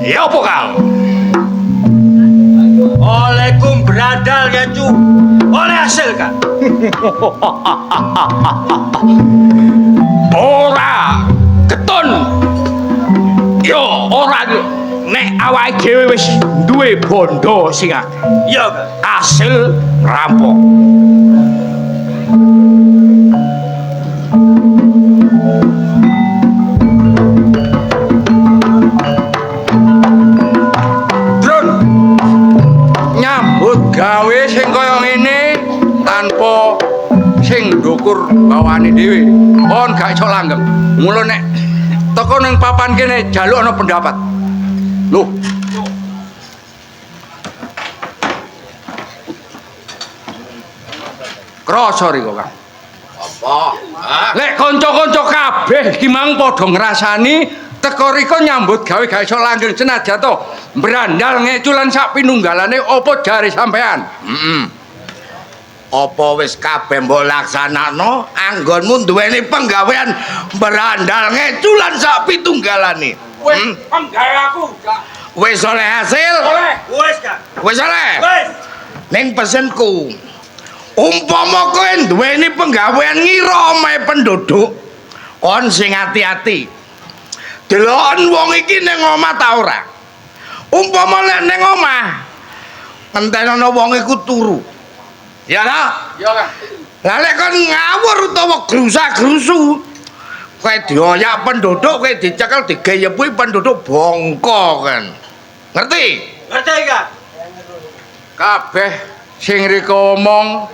Ya apa Kang? Olehkum berandal ya cu. Oleh hasil Kang. Ora keton. Yo ora nek awake dhewe wis duwe bondo sing akeh. Iya Kang. Hasil rampok. Drun nyambut gawe sing kaya ngene tanpa sing ndukur bawane dhewe pon gak iso langgeng. Mula nek teko ning papan kene jaluk ana pendapat. Loh, krasa riko Kang. Apa? Lek kanca-kanca kabeh iki mang padha ngrasani teko riko nyambut gawe gak iso langgeng senajan to brandal ngeculan sak pinunggalane apa jare sampean? Apa wis kabeh mbok laksanakno anggonmu duweni penggawean berandal ngeculan sak pitunggalane. Wis penggawe aku gak Wis oleh hasil? oleh. Wes Kang. Wis oleh. Wes. Ning pesenku. Umpama kowe duweni penggawean ngira omahe penduduk, kon sing ati-ati. Deloken wong iki ning omah ta ora? Umpama lek ning omah ngentenono wong iku turu. Ya ta? Ya Kang. Lah lek kon ngawur utawa grusa-grusu, kowe dioyak penduduk, kowe dicekel digeyepi penduduk bongko kan. Ngerti? Ngerti Kang? Kabeh sing riko omong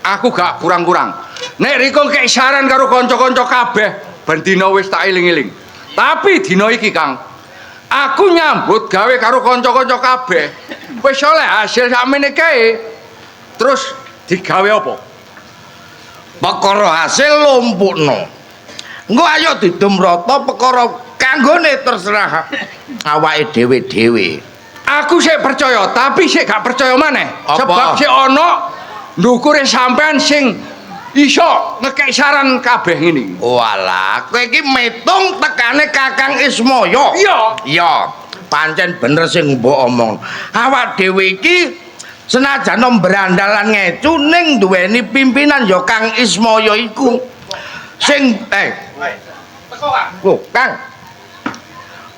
aku gak kurang-kurang. Nek riko kek saran karo kanca-kanca kabeh ben dina wis tak eling-eling. Tapi dina iki Kang, aku nyambut gawe karo kanca-kanca kabeh. Wis oleh hasil sakmene kae. Terus digawe apa? Perkara hasil lumpukno. Engko ayo didumrata perkara kanggone terserah awake dhewe-dhewe. Aku sik percaya, tapi sik gak percaya maneh. Apa? Sebab sik ana ndukure sampean sing iso ngekek saran kabeh ngene. Walah, kowe iki metung tekane Kakang Ismaya. Iya. Iya, pancen bener sing mbok omong. Awak dhewe iki senajan brandalan ngecu ning duweni pimpinan ya Kang Ismaya iku. Sing Teko Kang. Loh, Kang.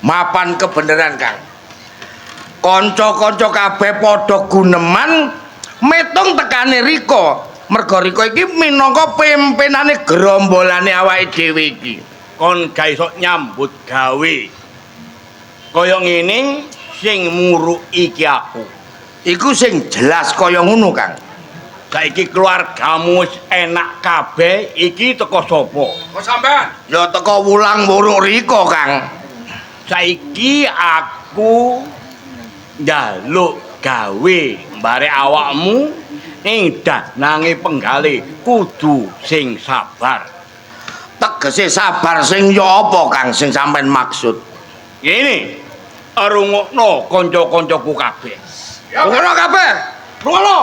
Mapan kebeneran, Kang. Kanca-kanca kabeh padha guneman metung tekane Rika. Merga Rika iki minangka pimpinane gerombolane awake dhewe iki. Kon gak iso nyambut gawe. Kaya ngene sing muruk iki aku. Iku sing jelas kaya ngono, Kang. Saiki keluargamu wis enak kabeh, iki teko sapa? Kok sampean? Ya teko wulang muruk Rika, Kang. Saiki aku njaluk gawe mbare awakmu ing danange penggale kudu sing sabar. Tegese sabar sing ya apa, Kang, sing sampean maksud? Ngene, rungokno kanca-kancaku kabeh. Ngono kabeh. Rungokno.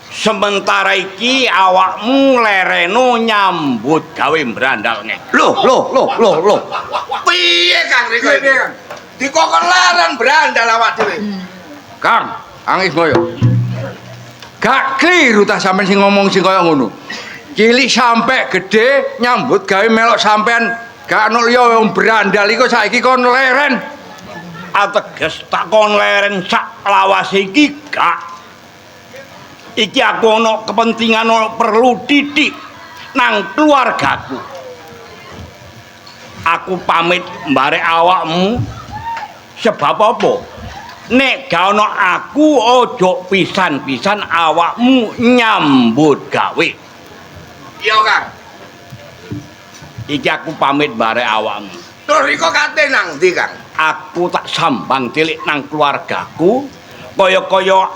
Sementara iki awakmu lereno nyambut gawe brandal ngene. Loh. Piye, Kang Rika? Dikokon laran brandal awak dhewe. Kang, Angis Moyo. Gak kliru ta sampean sing ngomong sing kaya ngono. Cilik sampe gede nyambut gawe melok sampean gak ono liya wong brandal iku saiki kon leren. Ateges tak kon leren sak lawas iki gak. Iki aku ono kepentingan ono perlu titik nang keluargaku. Aku pamit mbare awakmu sebab apa? Nek gak ono aku ojo pisan-pisan awakmu nyambut gawe. Iya, Kang. Iki aku pamit bare awakmu. Terus Rika kate nang ndi, Kang? Aku tak sambang tilik nang keluargaku. Kaya-kaya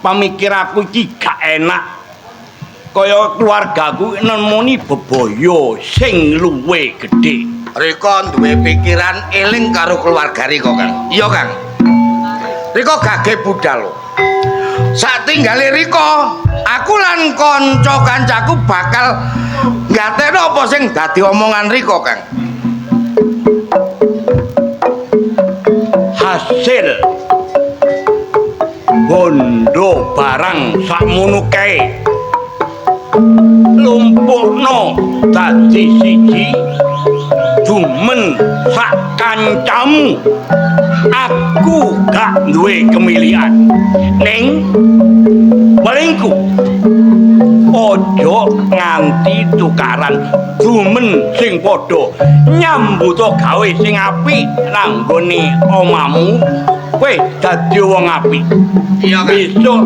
pamikiraku iki gak enak. Kaya keluargaku nemoni bebaya sing luwe gedhe. Rika duwe pikiran eling karo keluarga Rika, Kang. Iya, Kang. Rika gage budal. Satinggale Rika, aku lan kanca-kancaku bakal ngateno apa sing dadi omongan Rika, Kang. asil bondo barang sakmono kae lumpukno dadi siji dumen sak kancamu aku gak duwe kemilian ning palingku ojo nganti tukaran dumen sing padha nyambut gawe sing apik nang nggone omamu kowe dadi wong apik Iya, Kang. besok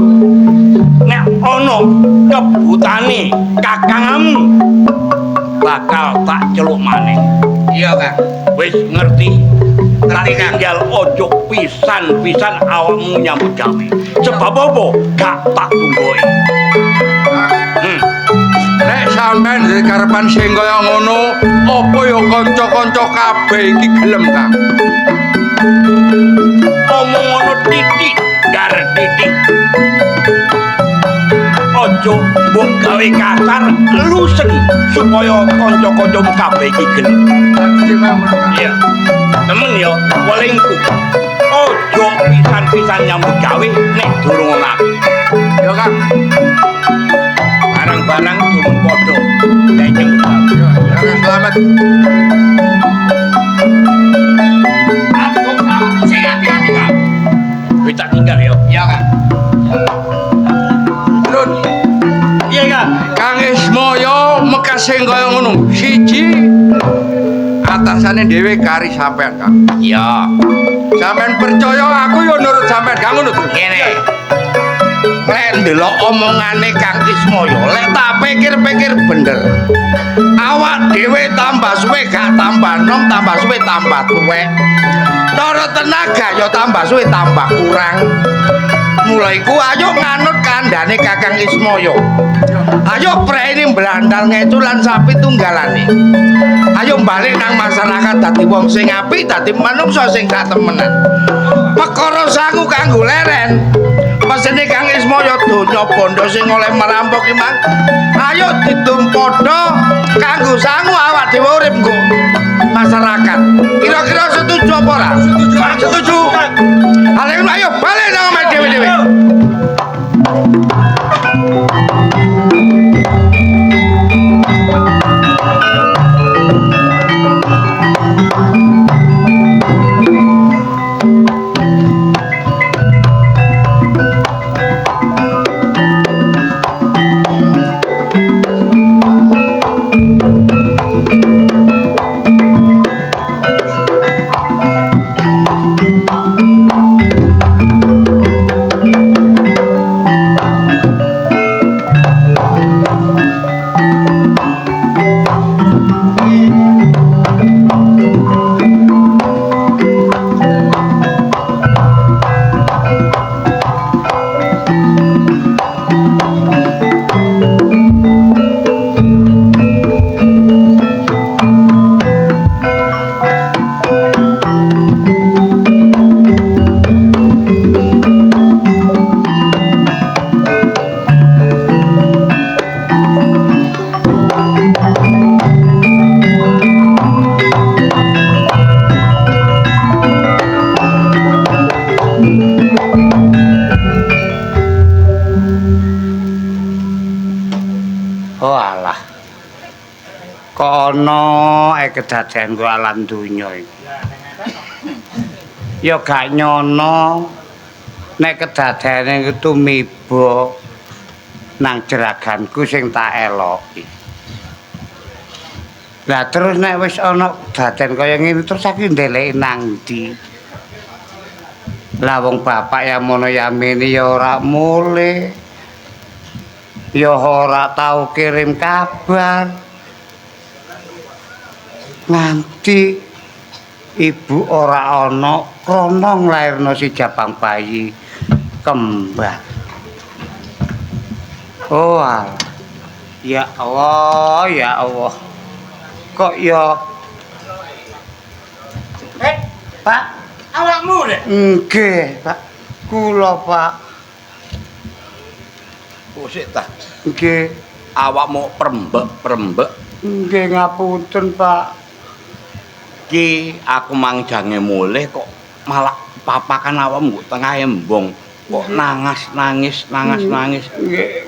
nek ana kebutane kakangmu bakal tak celuk maneh Iya, Kang. wis ngerti Ngerti, Kang. tinggal ojo pisan-pisan awakmu nyambut gawe sebab apa gak tak tunggoe Nek sampean duwe karepan sing kaya ngono, apa ya kanca-kanca kabeh iki gelem, Kang? omong ngono titik dar titik ojo mbok gawe kasar lusen supaya kanca-kancamu kabeh iki gelem Dadi ngono, Kang. iya temen ya walengku ojo pisan-pisan nyambut gawe nek durung aku Ya, Kang. barang-barang durung padha nek nyambut gawe Ya, Kang, selamat. aku sing hati-hati Kang wis tak tinggal ya Iya, Kang. Nun, iya Kang Kang Ismoyo mekas sing kaya ngono. Siji atasane dhewe kari sampean, Kang. Iya. Sampean percaya aku ya nurut sampean, Kang ngono to. Ngene. Lek ndelok omongane Kang Ismoyo, lek tak pikir-pikir bener. Awak dhewe tambah suwe gak tambah nom, tambah suwe tambah tuwek. Cara tenaga ya tambah suwe tambah kurang. Mulai ku ayo nganut kandhane Kakang Ismoyo. Ayo prene blandal ngeculan sapi tunggalane. Ayo balik nang masyarakat dadi wong sing apik, dadi manungsa sing gak temenan. Perkara sangu kanggo leren. Mesine Kang Ismoyo donya bondo sing oleh merampok ki Mang. Ayo ditumpodo kanggo sangu awak dhewe urip nggo masyarakat. Kira-kira setuju apa ora? Setuju. Ayo balik nang omah dhewe-dhewe. Oh alah. Kok ana kedadean kok alam donya iki. Ya gak nyono nek kedadeane iku tumiba nang jeraganku sing tak eloki. Lah terus nek wis ana kedadean kaya ngene terus aku ndeleki nang ndi? Lah wong bapak ya mono yamene ya ora mulih. Ya ora tau kirim kabar. Nganti ibu ora ana krana nglairno si jabang bayi kembar. Oh alah. Ya Allah, ya Allah. Kok ya Pak, awakmu deh nggih, Pak. Kula, Pak. Pusik ta Nggih. awakmu perembek Nggih ngapunten, Pak. ki aku mang jange mulih kok malah papakan awakmu tengah embong kok nangis. Nggih.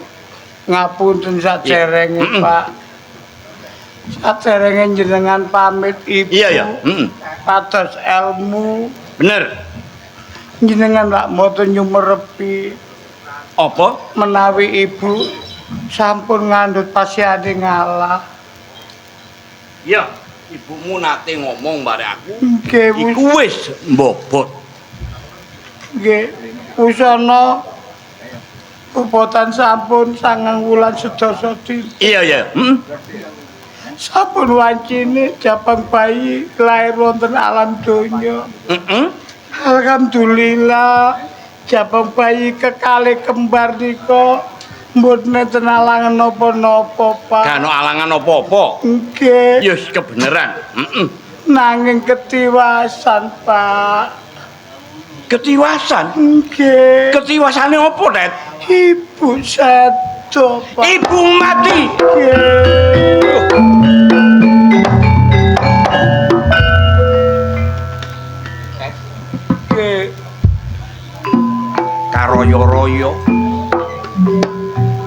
Ngapunten saderenge, Mm-mm. Pak. Saderenge jenengan pamit Ibu. Iya ya, Pados ilmu bener. jenengan lak mboten nyumerepi Apa? menawi Ibu sampun ngandhut pasiane ngalah. Iya, ibumu nate ngomong bare aku. Nggih, Iku wis mbobot. nggih. Usana bobotan sampun 9 wulan sedasa dinten. Iya. Sampun wancine jabang bayi lair wonten alam donya. Alhamdulillah jabang bayi kekalih kembar nika mboten nenten alangan napa-napa, Pak. Gak ono alangan apa-apa. Nggih. Ya wis kebeneran. Nanging ketiwasan, Pak. Ketiwasan. Nggih. Ketiwasane apa, Det? Ibu sedo, Pak. Ibu mati. Nggih. Nggih. Karoyo-royo.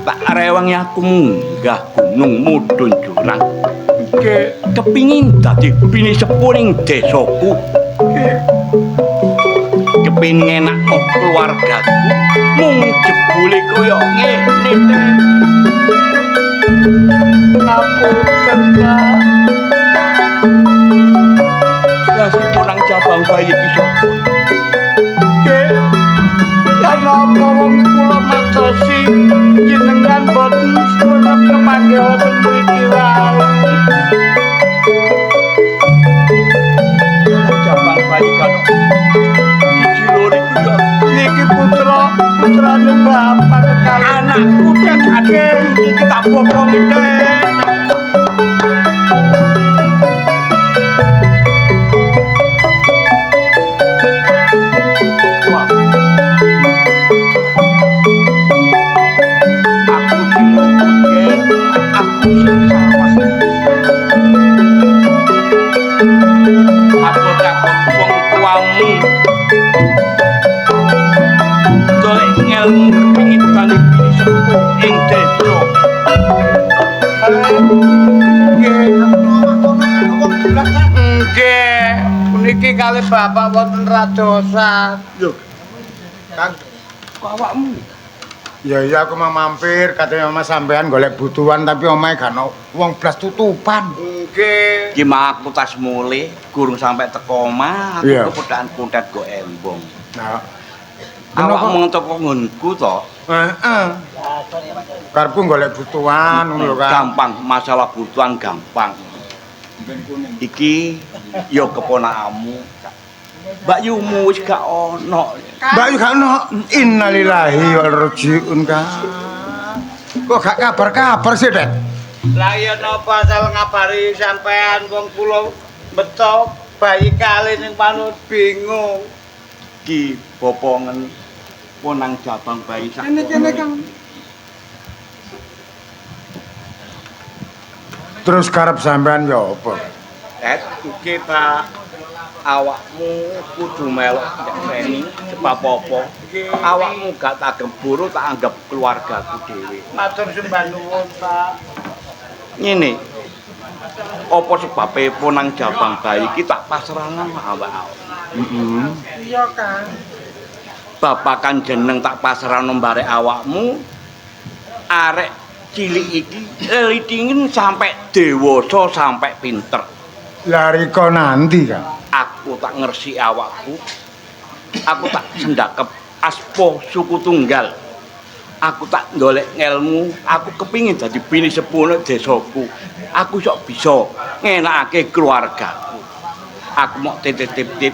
Tak rewangi aku munggah gunung mudhun jurang. Nggih. Kepingin dadi bini sepuning desaku. Nggih. Kepingin enakno keluargaku. Mung jebule koyo ngene, Teh. Ngapunten, Pak. Lah si ponang cabang bayi iki sapa? Nggih. Lan napa wong kula madosi jenengan boten sunep kemanggih wonten mriki wae. Cabang bayi kan. Iki lho iku ya Niki putrane bapak kekali anakku Teh kadhe iki tak bokongi Teh. Wah. Aku dimungkin, aku sing salah. Aku takut wong tuamu. Golek ngelmu kepingin balik bini sepuh ing desa. Nggih, niki kali bapak wonten radosan. Lho, Kang, kok awakmu? ya iya aku mau mampir katanya Mas sampean golek butuhan tapi omahe gak ono wong blas tutupan. Nggih. Ki mah aku tas mule, gurung sampai teko omah, aku Iya. kepedakan kuntet go embong. Nah, Awakmu teko nggonku to? heeh. Karepku golek butuhan ngono lho, Kang. Gampang, masalah butuhan gampang. Iki ya keponakanmu. Mbak Yumu wis gak ono. Mbak yo gak ono. Innalillahi wa rajiun, Kang. Kok gak kabar-kabar sih, Dek? Lah ya napa asal ngabari sampean wong kula beto bayi kali ning panut bingung. Ki bopongen ponang jabang bayi sak. Kene Kang. Terus karep sampean yo apa? Iki Pak. Awakmu kudu melok reni apa-apa. Awakmu gak tak gemburu tak anggap keluargaku dhewe. Matur sembah nuwun, Pak. Ngene. Apa sebabe ponang jabang bayi iki tak pasrahan awak. Iya, Kang. Babakan jeneng tak pasrahno barek awakmu. Arek cilik iki litingin sampai dewasa sampai pinter. Lariko nanti, Kang. Aku tak ngersi awakku. Aku tak sendakep aspo suku tunggal. Aku tak golek ngelmu, aku kepingin dadi bini sepuh desaku. Aku sok bisa ngenakake keluargaku. Aku mau titip-titip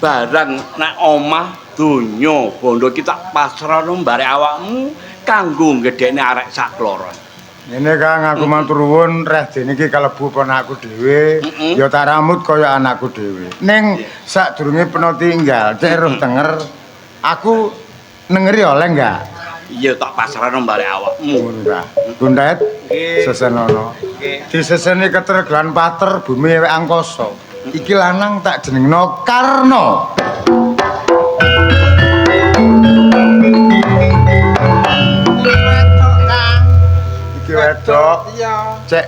barang nak omah donya bondo kita pasrahno barek awakmu kanggo gedhekne arek sak kloron. Ini Kang, aku matur nuwun reh dene iki kalebu ponakku dhewe, ya tak rambut kaya anakku dhewe. Ning sadurunge peno tinggal, cek roh denger aku nengeri oleh enggak? Iya tak pasrahno barek awakmu. Ngono ta. Bundet Nggih. sesenono. Nggih. Diseseni ketergelan pater bumi ewek angkasa. Iki lanang tak jenengno Karno. Iki wedok. Iya. Cek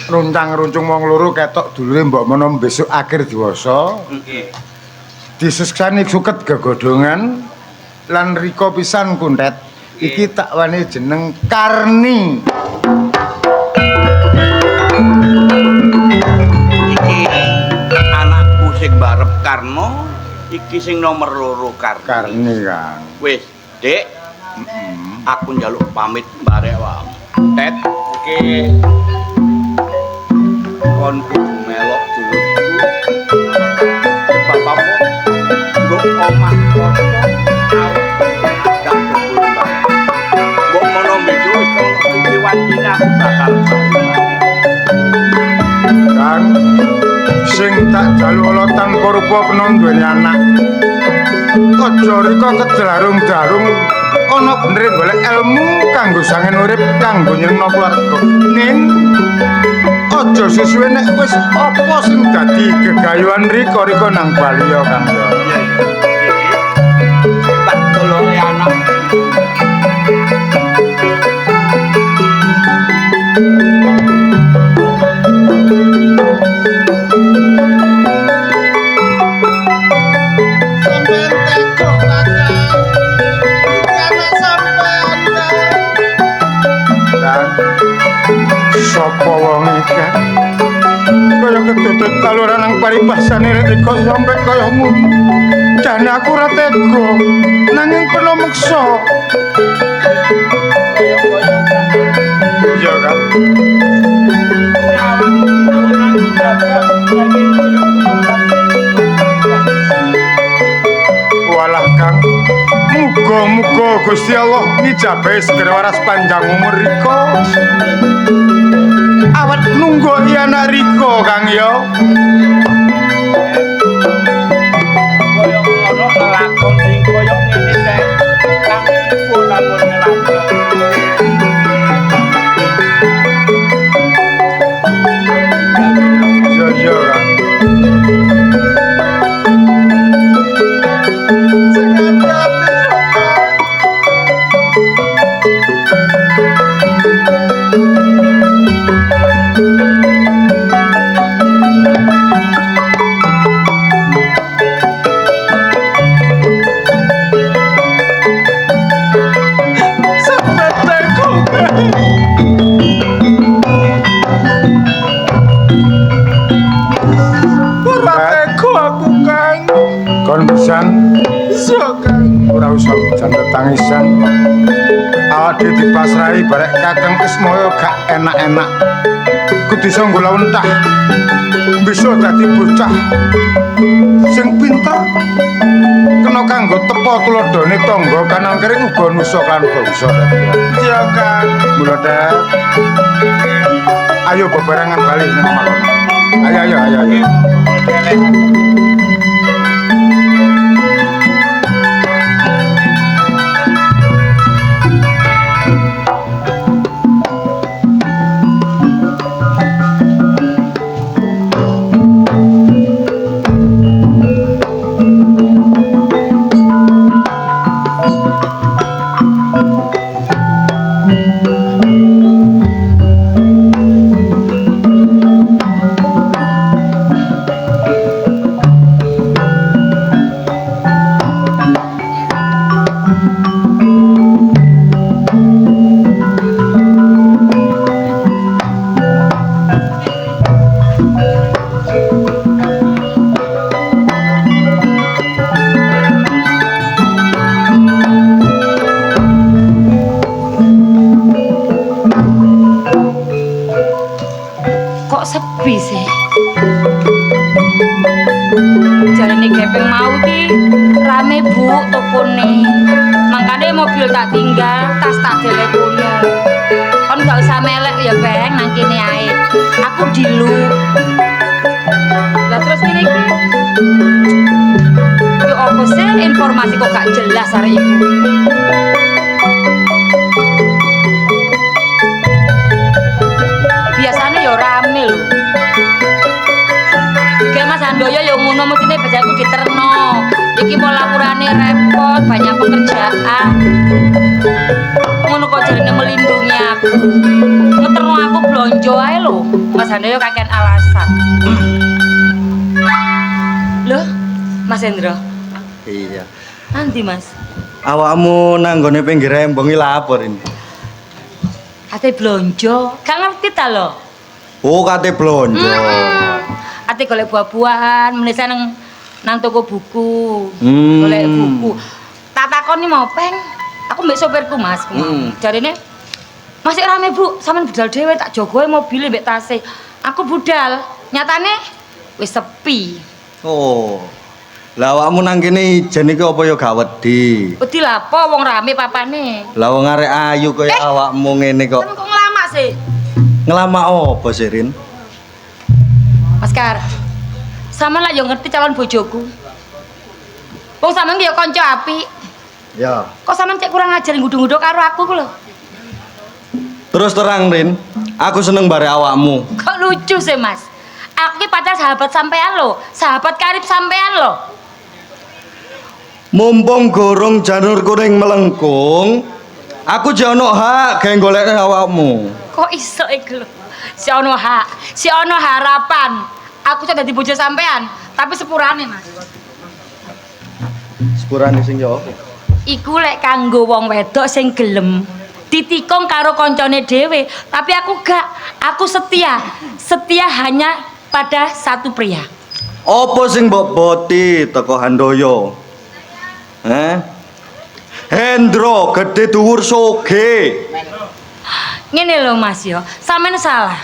runcang-runcung wong loro ketok dulure mbok menawa besok akhir diwasa. Nggih. Disuksani suket gegodhongan lan rika pisan kuntet. Iki tak wani jeneng Karni. Iki anakku sing barep Karno, iki sing nomor loro Karni. Karni, Kang. Wis, Dik. Aku njaluk pamit barek wae. Tet, iki kon kudu melok dulurku. Bapakmu nggo omah kanca tak berbulan. Mbok mono besok wis iki wandine aku bakal Kang, sing tak jaluk ala tanpa rupa penonduweni anak. Aja rika kedarung-darung ana bener golek ilmu kanggo sangen urip kanggo nyenengno keluarga. Ning aja sesuwe nek wis apa sing dadi gegayuhan rika nang Baliya, Kang. tak tolong anak. Sapa wong iki? Kaya ketutup kaluran nang paribasane rika sampe kaya ngono. Jane aku ora tega nanging kena meksa. Iya kan? Walah Kang, muga-muga Gusti Allah ngijabahi segera waras panjang umur rika. Awet nunggu anak rika Kang ya. Kaya ngono ngelakon sing kaya ngene teh. Kang iku lamun ngelakon. Iya Kang. Kon pisan ora usah janda tangisan. Awake dipasrahi barek Kakang Ismaya gak enak-enak. Kudu iso nggula untah. Bisa dadi bocah sing pinter. Kena kanggo tepa tuladhane tangga kanan kering uga nusa kan bangsa. Iya, Kang. Mula Tet. Ayo bebarengan bali nang malon. Ayo. Kok sepi sih? Jarene gepeng mau ki rame Bu tokone. Mangkane mobil tak tinggal, tas tak delek kono. Kon gak usah melek ya, Beng, nang kene ae. Aku dilu. Lah terus ngene iki. Yo opo sih informasi kok gak jelas arek iku? Biasanya ya rame lho. ngono mestine bajaku diterno. Iki mau lapurane repot, banyak pekerjaan. Ngono kok jarine melindungi aku. Ngeterno aku blonjo ae lho. Mas Handoyo kakean alasan. Loh, Mas Hendro. Iya. Nanti Mas. Awakmu nanggone pinggir embong iki lapor ini. Ate blonjo, gak ngerti ta lho. Oh, kate blonjo. Ate golek buah-buahan, menisa nang toko buku. Golek buku. Tak takoni mau peng. Aku mbek sopirku Mas. Jarine masih rame Bu, sampean budal dhewe tak jogoe mobil mbek tase. Aku budal, nyatane wis sepi. Oh. Lah awakmu nang kene ijen iki apa ya gak wedi? Wedi lapo wong rame papane. Lah wong arek ayu kaya awakmu ngene kok. Kan kok ngelamak sih. Ngelama apa sih, Rin? Mas Kar. Sampean lak yo ngerti calon bojoku. Wong sampean ki yo kanca apik. Ya. Kok sampean cek kurang ajar ngudung-ngudung karo aku ku lho. Terus terang, Rin. Aku seneng bare awakmu. Kok lucu sih Mas. Aku ki pacar sahabat sampean lho, sahabat karib sampean lho. Mumpung gorong janur kuning melengkung, aku jono hak gawe golekne awakmu. Kok iso iku lho. Si ono hak, si ono harapan. Aku cek dadi bojo sampean, tapi sepurane Mas. Sepurane sing yo apa? Iku lek kanggo wong wedok sing gelem ditikung karo koncone dhewe, tapi aku gak. Aku setia. Setia hanya pada satu pria. Apa sing mbok boti teko Handoyo? Hendro gede dhuwur soge. Ngene lho Mas yo, sampean salah.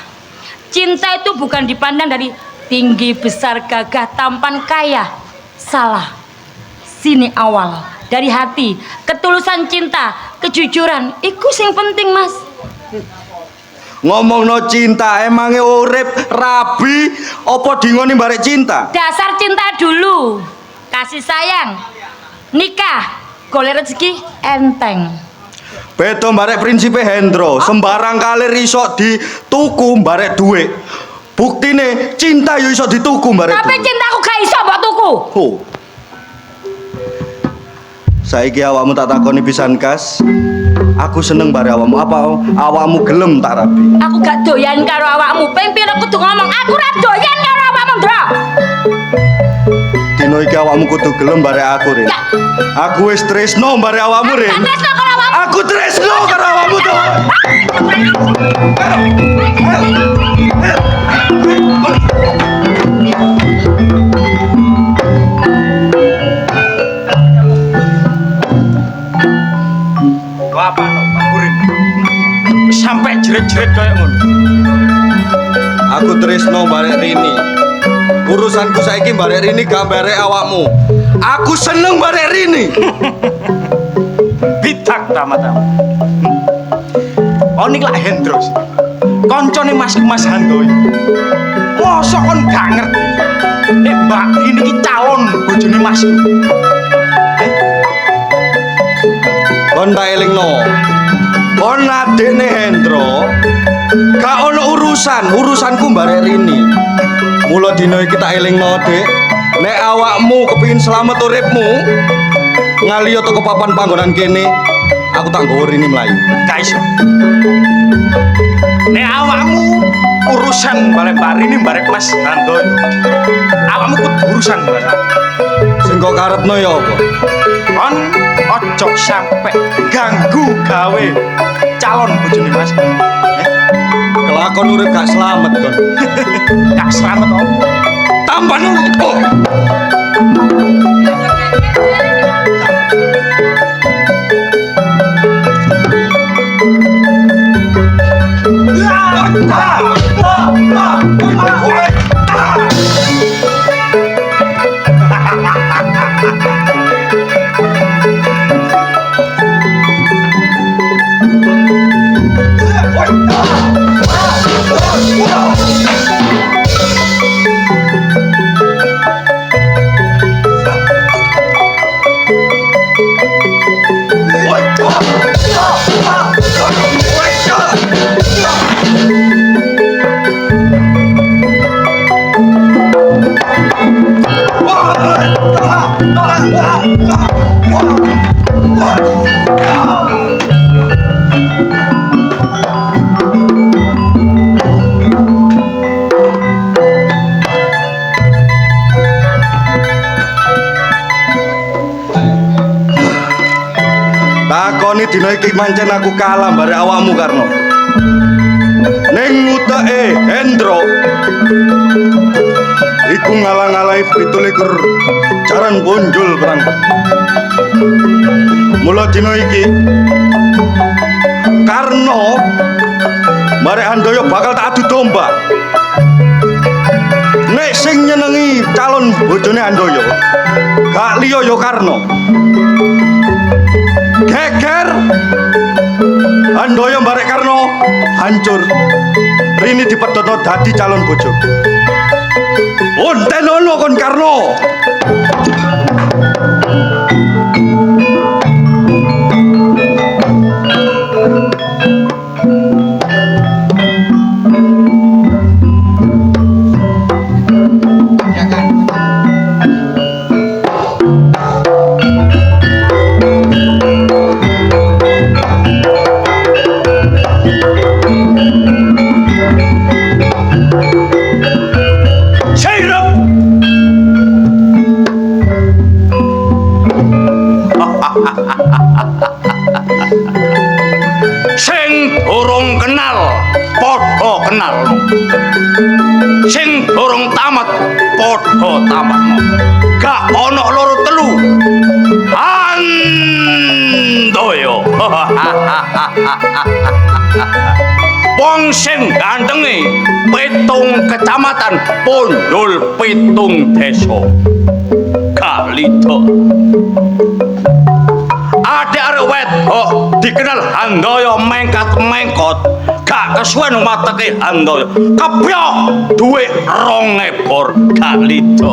Cinta itu bukan dipandang dari tinggi, besar, gagah, tampan, kaya. Salah. Sini awal, dari hati, ketulusan cinta, kejujuran, iku sing penting Mas. Ngomongno cinta emange urip rabi apa dingoni barek cinta? Dasar cinta dulu, kasih sayang, nikah, golek rezeki enteng. Beda barek prinsipe Hendro, sembarang kali iso dituku barek duit. Buktine cinta yo iso dituku barek Tapi duit. cintaku gak iso mbok tuku. Oh. Saiki awakmu tak takoni pisan Kas. Aku seneng bare awakmu. Apa awakmu gelem tak rabi? Aku gak doyan karo awakmu. Ping pira kudu ngomong, aku ora doyan karo awakmu, Ndro. Dino iki awakmu kudu gelem bare aku, Rin. Gak. Aku wis tresno bare awakmu, Rin. Gak tresno karo awakmu. Aku tresno karo awakmu, to. Apa no, Pak Kurin? Sampai jerit-jerit kayak ngono. Aku tresno bare Rini. Urusanku saiki bare Rini gak bare awakmu. Aku seneng bare Rini. Bidak tamat-tamat. Oh niki lak Hendro. Koncone Mas Handoyo. Mosok kon gak ngerti. Nek Mbak ini ki calon bojone Mas. Kon tak elingno. Kon adekne Hendro. Gak ono urusanku barek Rini. Mula dina iki tak elingno, Dik. Nek awakmu kepengin slamet uripmu, ngaliyo teko papan panggonan kene, aku tak nggawa Rini mlayu. Gak iso. Nek awakmu urusan barek Mbak Rini barek Mas Handoyo. Awakmu kudu urusan barek. Sing kok karepno ya apa? Kon ojo sampe ganggu gawe calon bojone Mas. Kelakon urip gak slamet kon. Gak selamat opo. Tambah nutup. nglakoni dina iki mancen aku kalah barek awakmu Karno. Ning uteke Hendro iku ngalang-alangi 17 jaran bonjol perang. Mula dina iki Karno barek Handoyo bakal tak adu domba. Nek sing nyenengi calon bojone Handoyo gak liya ya Karno. Geger Handoyo barek Karno hancur. Rini dipedhotno dadi calon bojo. Unten ono kon Karno. Sing durung kenal padha kenal, sing durung tamat padha tamatno. Gak ana loro telu Handoyo. Wong sing gantenge 7 kecamatan pondol 7 desa. Gak lido. Ada arek wedok dikenal Handoyo mengkat-mengkot, gak kesuwen mateke Handoyo. Kebyok duwe 2 ekor gak lido.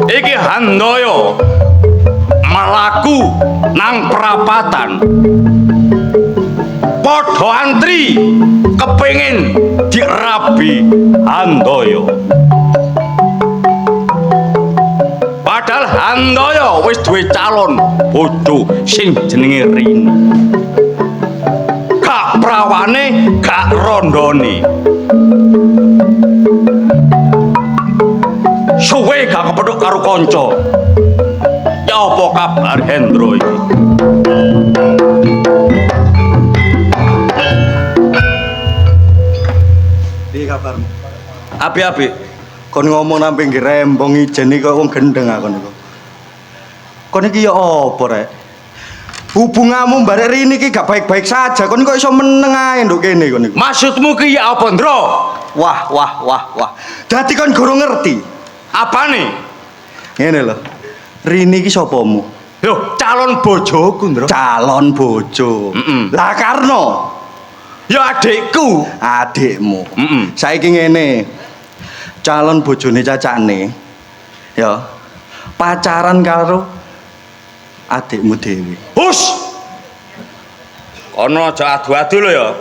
Iki Handoyo melaku nang perapatan. Padha antri kepengin dirabi Handoyo. Padahal Handoyo wis duwe calon bojo sing jenenge Rini. Gak prawane, gak rondone. Suwe gak kepethuk karo kanca. Ya apa kabar Hendro iki? Piye kabarmu? Apik-apik. Kon ngomong nang pinggir rembong ijen iki kok wong gendeng aku niku. Kon iki ya apa rek? Hubunganmu barek Rini iki gak baik-baik saja. Kon kok iso meneng ae nduk kene kon niku. Maksudmu ki ya apa, Ndro? Wah. Dadi kon guru ngerti. Apane? Ngene lho. Rini iki sapamu? Yo, calon bojoku, Ndro. Calon bojo. Lah Karno. Ya adikku. Adikmu. Saiki ngene. Calon bojone cacane ya pacaran karo adikmu dhewe. Hus. Kono aja adu-adu lho ya.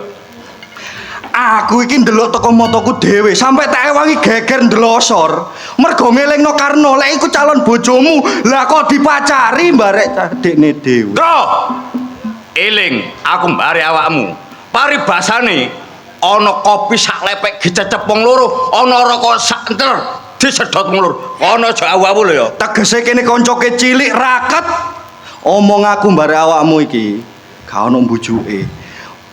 Aku iki ndelok teko mataku dhewe sampai tak ewangi geger ndelosor. Mergo ngelingno Karno lek iku calon bojomu, lah kok dipacari mbarek adikne dhewe. Ndro. Eling aku mbare awakmu. Paribasane ana kopi sak lepek dicecep wong loro, ana rokok sak enter disedot wong loro. Ana aja awu-awu lho ya. Tegese kene kancoke cilik raket. Omong aku mbare awakmu iki gak ono mbujuke.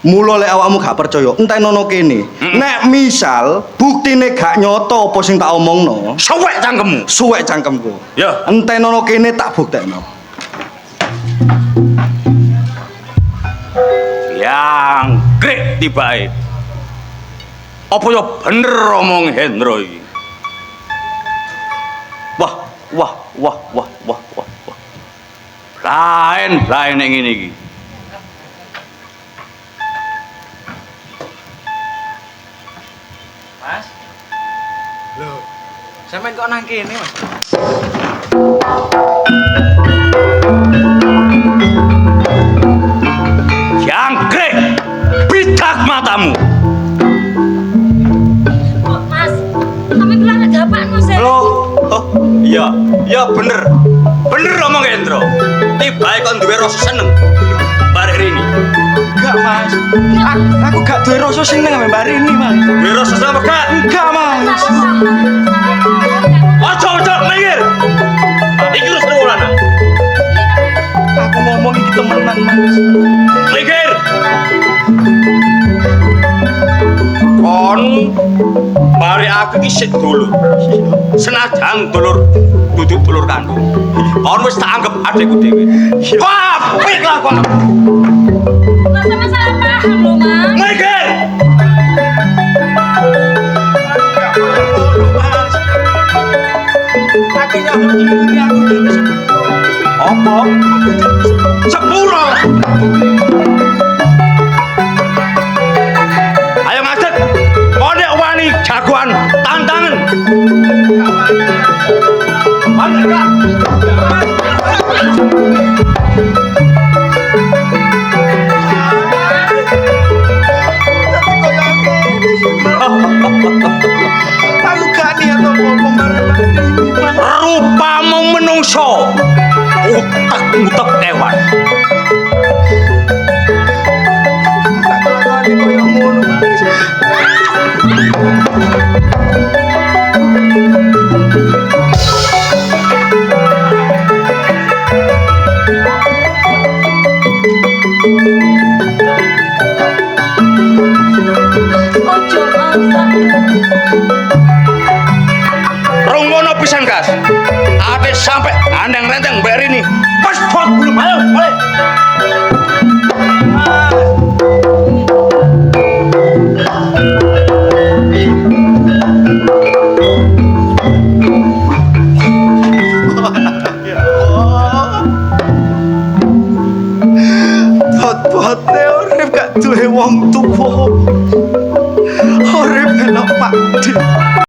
Mula lek awakmu gak percaya, entenono kene. Nek misal buktine gak nyoto apa sing tak omongno, Suwek cangkemmu. suwek cangkemku. Ya. Entenono kene tak buktekno. Yang grek tibae. Apa ya bener omong Hendro iki? Wah. Lain ning ngene iki. Mas. Loh, sampean kok nang kene, Mas? Jangkrik bidak matamu. Mas, sampe bilang ada apaan Mas? Loh, iya bener. Bener omong Hendro. Tibae kon duwe rasa seneng. Barek Rini. Enggak, Mas. Aku gak duwe rasa seneng ambek Mbak Rini, Mas. Duwe rasa seneng apa gak? Enggak, Mas. Ojo minggir. aku iki sik dulur. Senajan dulur dudu dulur kandung. Kon wis tak anggap adikku dhewe. Wah, apik lah kok. Mas sampe salah paham lho, Mas. Mikir. Aku nyambut ini aku dhewe. Apa? Sepuro. Ayo ngadeg. Kok nek wani jagoan tantangan. Mari, Kak. Aku gak niat apa-apa marang ini. Rupamu menungso. Utek-utek kewan. Tak kelakoni koyo ngono, Mas. Ojo angsa. Rungono pisan, Gas. Ate sampai andang renteng mbak Rini. Pas buat belum ayo, boleh. Bot-bote urip gak duwe wong tuwa. Urip elok Pak.